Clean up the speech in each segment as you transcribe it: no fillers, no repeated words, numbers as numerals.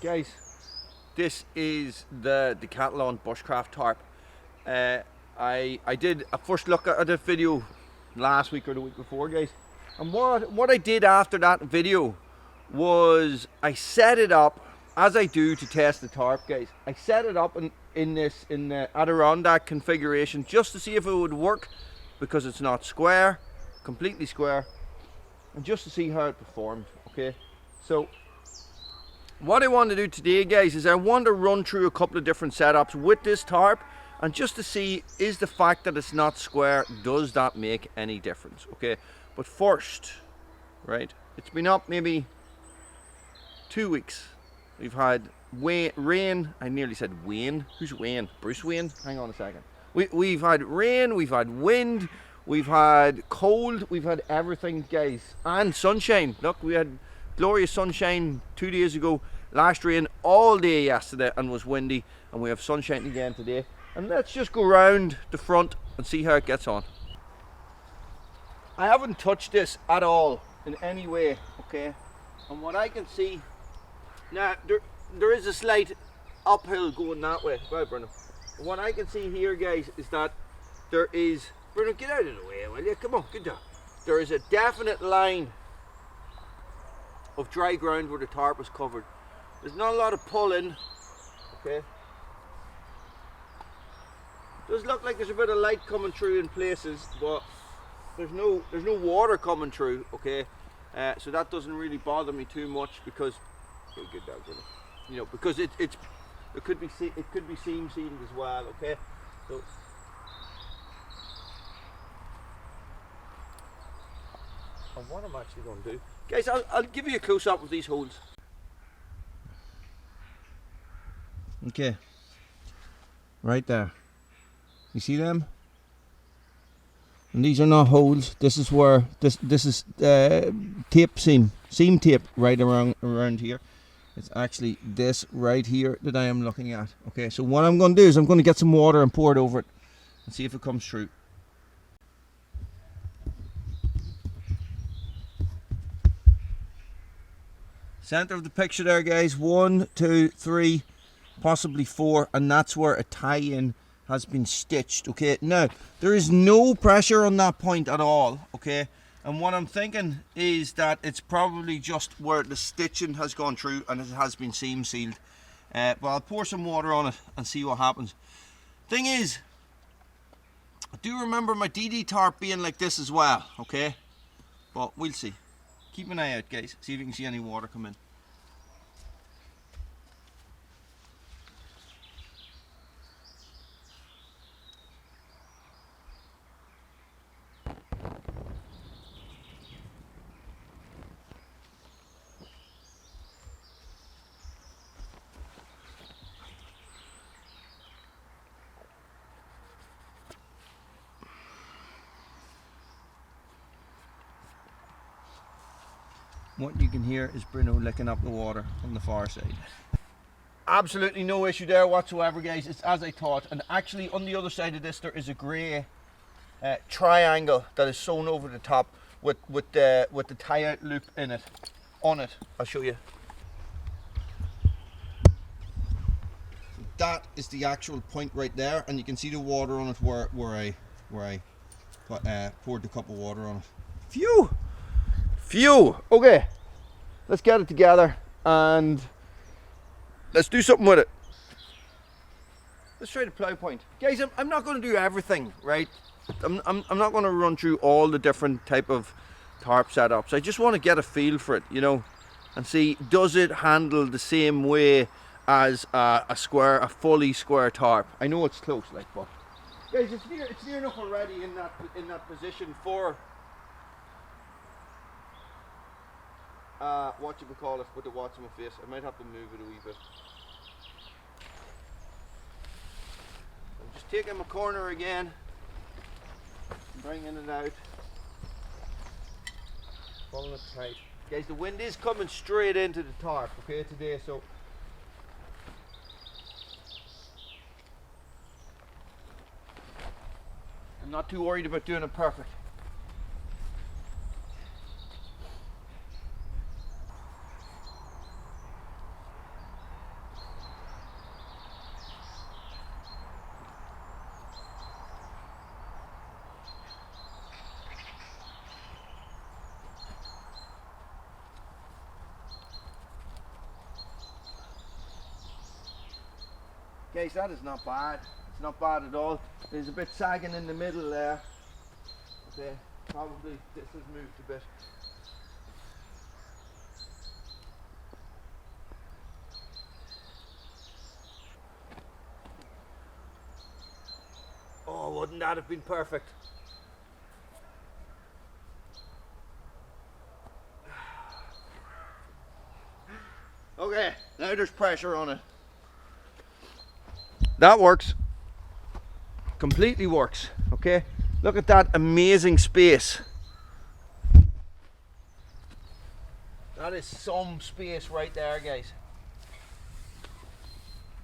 Guys, this is the Decathlon Bushcraft Tarp. I did a first look at the video last week or the week before, guys, and what I did after that video was I set it up as I do to test the tarp, guys. I set it up in the Adirondack configuration just to see if it would work, because it's not square, completely square, and just to see how it performed. Okay, so what I want to do today, guys, is I want to run through a couple of different setups with this tarp, and just to see, is the fact that it's not square, does that make any difference? Okay, but first, right, it's been up maybe 2 weeks. We've had rain. I nearly said Wayne. Who's Wayne? Bruce Wayne? Hang on a second. We've had rain, we've had wind, we've had cold, we've had everything, guys, and sunshine. Look, we had glorious sunshine 2 days ago, last rain all day yesterday and was windy, and we have sunshine again today. And let's just go round the front and see how it gets on. I haven't touched this at all in any way, okay, and what I can see now, there is a slight uphill going that way. Right, Bruno? What I can see here, guys, is that there is, Bruno, get out of the way, will you? Come on, good job. There is a definite line of dry ground where the tarp is covered. There's not a lot of pulling, okay. It does look like there's a bit of light coming through in places, but there's no water coming through, okay. So that doesn't really bother me too much, because good dog, you know, because it could be seam sealed as well, okay. So and what I'm actually going to do, guys, I'll give you a close up of these holes. Okay, right there, you see them? And these are not holes. This is where this is tape seam tape right around here. It's actually this right here that I am looking at. Okay, so what I'm going to do is I'm going to get some water and pour it over it and see if it comes through. Center of the picture there, guys. 1, 2, 3, possibly 4, and that's where a tie-in has been stitched. Okay, now there is no pressure on that point at all, okay, and what I'm thinking is that it's probably just where the stitching has gone through and it has been seam sealed. But I'll pour some water on it and see what happens. Thing is, I do remember my DD tarp being like this as well, okay, but we'll see. Keep an eye out, guys, see if you can see any water come in. What you can hear is Bruno licking up the water on the far side. Absolutely no issue there whatsoever, guys. It's as I thought, and actually on the other side of this there is a grey triangle that is sewn over the top with the tie-out loop in it, on it. I'll show you. That is the actual point right there, and you can see the water on it where I poured the cup of water on it. Phew! Okay, let's get it together and let's do something with it. Let's try the plough point. Guys, I'm not going to do everything, right? I'm not going to run through all the different type of tarp setups. I just want to get a feel for it, you know, and see, does it handle the same way as a fully square tarp? I know it's close, like, but guys, it's near enough already in that position for what you would call it, with the watch on my face. I might have to move it a wee bit. I'm just taking my corner again, bringing it out, pulling it tight. Guys, the wind is coming straight into the tarp, okay, today, so I'm not too worried about doing it perfect. Guys, that is not bad. It's not bad at all. There's a bit sagging in the middle there. Okay, probably this has moved a bit. Oh, wouldn't that have been perfect? Okay, now there's pressure on it. That works. Completely works. Okay, look at that amazing space. That is some space right there, guys.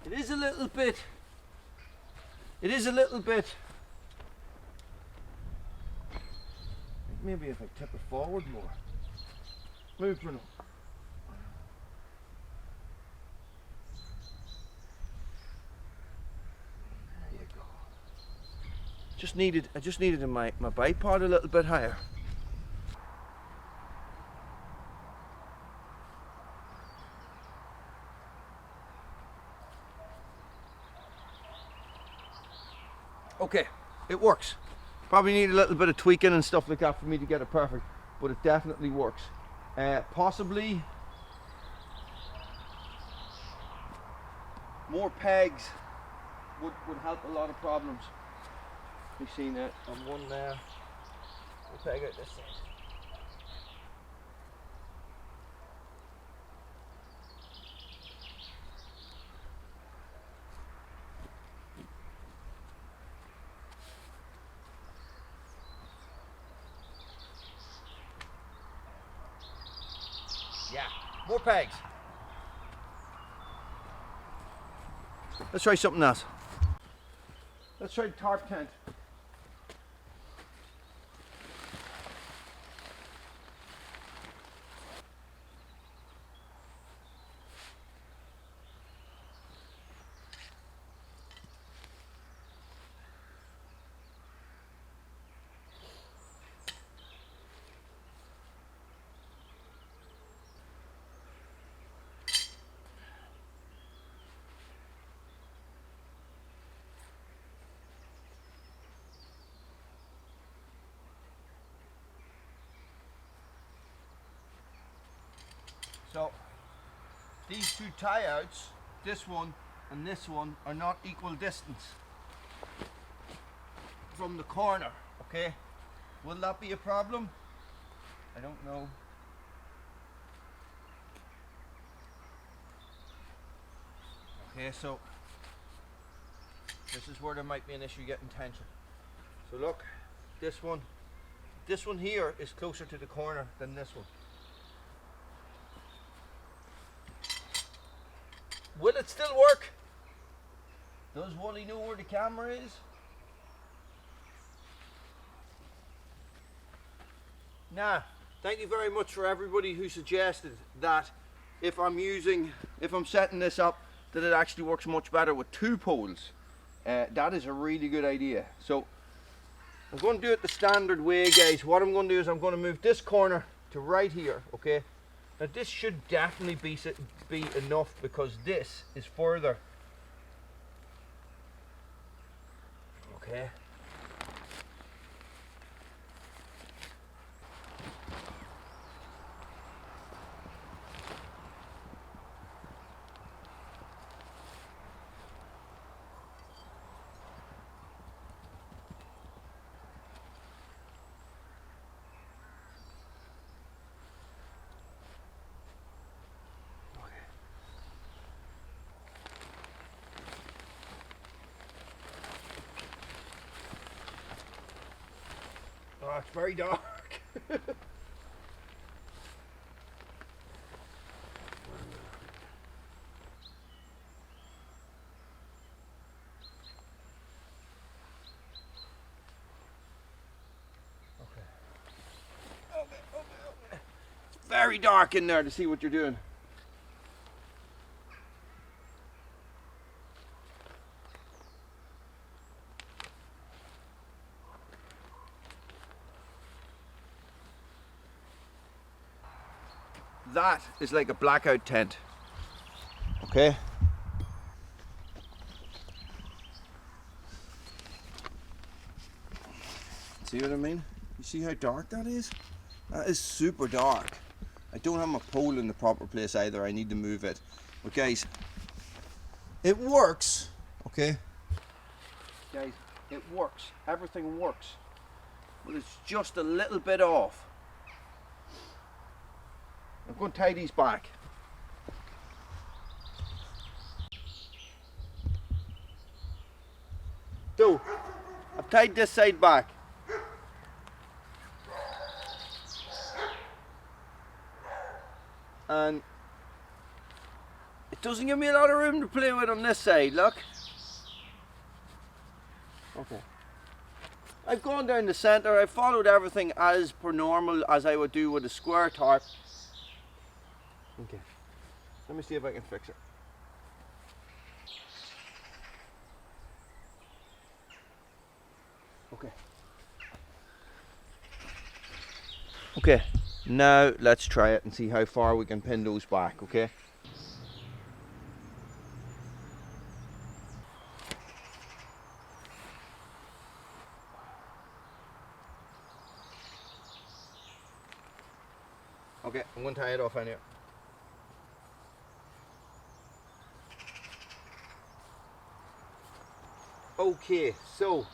It is a little bit. Maybe if I tip it forward more. Move, Bruno. There you go. I just needed my bipod a little bit higher. Okay, it works. Probably need a little bit of tweaking and stuff like that for me to get it perfect, but it definitely works. Possibly more pegs would help a lot of problems. You've seen that on one there. We'll peg out this side. Yeah, more pegs. Let's try something else. Let's try tarp tent. So these two tie outs, this one and this one, are not equal distance from the corner. Okay, will that be a problem? I don't know. Okay, so this is where there might be an issue getting tension. So look, this one here is closer to the corner than this one. Will it still work? Does Wooly know where the camera is? Nah, thank you very much for everybody who suggested that if I'm setting this up, that it actually works much better with two poles. That is a really good idea. So I'm going to do it the standard way, guys. What I'm going to do is I'm going to move this corner to right here, okay? Now this should definitely be enough because this is further. Okay. Oh, it's very dark. Okay. It's very dark in there to see what you're doing. That is like a blackout tent. Okay. See what I mean? You see how dark that is? That is super dark. I don't have my pole in the proper place either. I need to move it. But guys, it works. Okay? Guys, it works. Everything works. But it's just a little bit off. I'm going to tie these back. So, I've tied this side back. And it doesn't give me a lot of room to play with on this side, look. Okay. I've gone down the centre, I've followed everything as per normal as I would do with a square tarp. Okay. Let me see if I can fix it. Okay. Okay, now let's try it and see how far we can pin those back, okay? Okay, I'm going to tie it off in here. Okay, so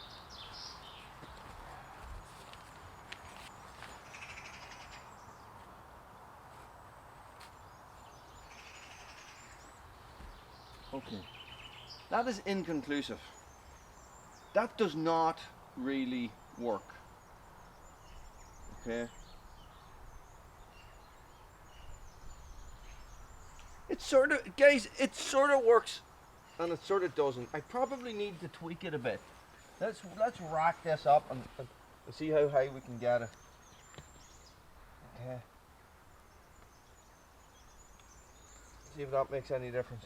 okay, that is inconclusive. That does not really work. Okay. It sort of, guys, it sort of works and it sort of doesn't. I probably need to tweak it a bit. Let's rack this up and see how high we can get it. Okay. See if that makes any difference.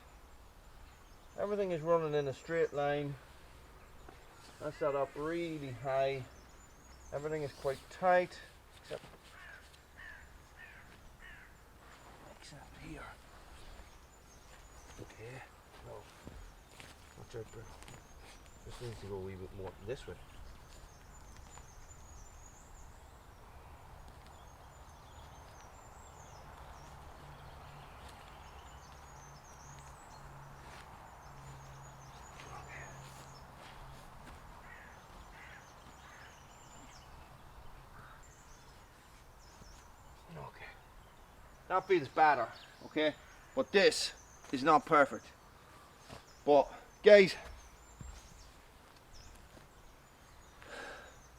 Everything is running in a straight line. That's set up really high. Everything is quite tight, except here. Okay, no. Watch out, bro. This needs to go a wee bit more this way. Okay. That feels better, okay? But this is not perfect. But guys,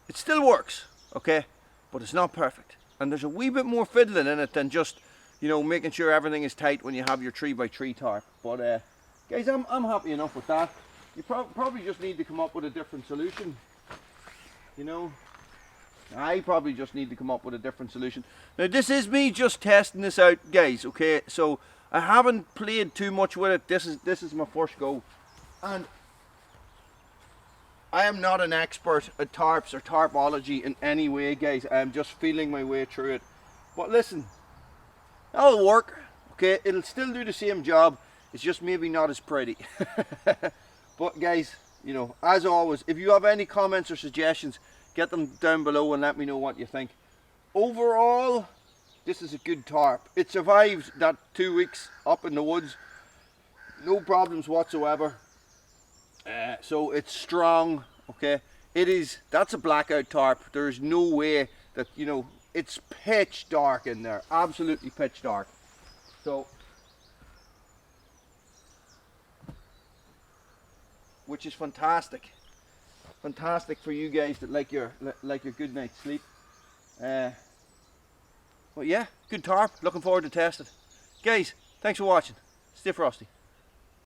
it still works, okay? But it's not perfect. And there's a wee bit more fiddling in it than just, you know, making sure everything is tight when you have your 3x3 tarp. But guys, I'm happy enough with that. You probably just need to come up with a different solution. You know, I probably just need to come up with a different solution. Now this is me just testing this out, guys, okay? So I haven't played too much with it. This is my first go. And I am not an expert at tarps or tarpology in any way, guys. I'm just feeling my way through it. But listen, that'll work, okay? It'll still do the same job. It's just maybe not as pretty. But guys, you know, as always, if you have any comments or suggestions, get them down below and let me know what you think. Overall, this is a good tarp. It survived that 2 weeks up in the woods. No problems whatsoever. So it's strong, okay? That's a blackout tarp. There's no way that, you know, it's pitch dark in there. Absolutely pitch dark. So, which is fantastic. Fantastic for you guys that like your good night's sleep. But yeah, good tarp. Looking forward to testing. Guys, thanks for watching. Stay frosty.